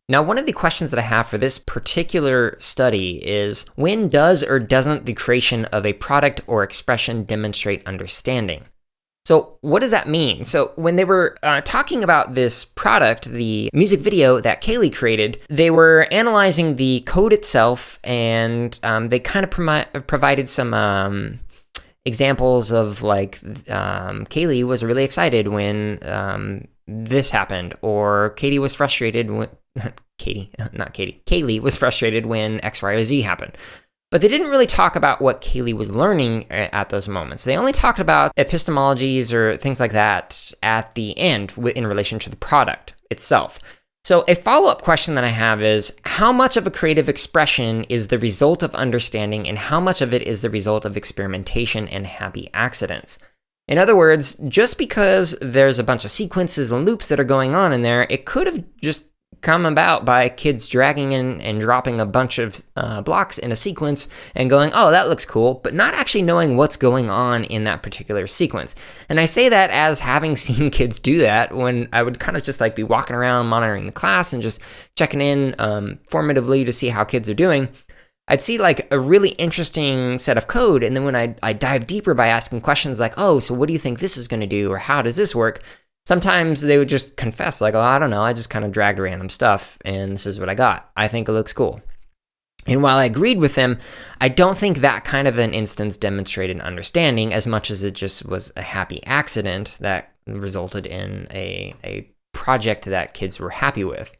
Now, one of the questions that I have for this particular study is, when does or doesn't the creation of a product or expression demonstrate understanding? So what does that mean? So when they were talking about this product, the music video that Kaylee created, they were analyzing the code itself, and they kind of provided some examples of like Kaylee was really excited when this happened, or Katie was frustrated when Kaylee was frustrated when X, Y, or Z happened. But they didn't really talk about what Kaylee was learning at those moments. They only talked about epistemologies or things like that at the end in relation to the product itself. So a follow-up question that I have is, how much of a creative expression is the result of understanding, and how much of it is the result of experimentation and happy accidents? In other words, just because there's a bunch of sequences and loops that are going on in there, it could have just come about by kids dragging in and dropping a bunch of blocks in a sequence and going, oh, that looks cool, but not actually knowing what's going on in that particular sequence. And I say that as having seen kids do that when I would kind of just like be walking around monitoring the class and just checking in formatively to see how kids are doing. I'd see like a really interesting set of code, and then when I dive deeper by asking questions like, oh, so what do you think this is going to do, or how does this work? Sometimes they would just confess like, oh, I don't know, I just kind of dragged random stuff and this is what I got. I think it looks cool. And while I agreed with them, I don't think that kind of an instance demonstrated understanding as much as it just was a happy accident that resulted in a project that kids were happy with.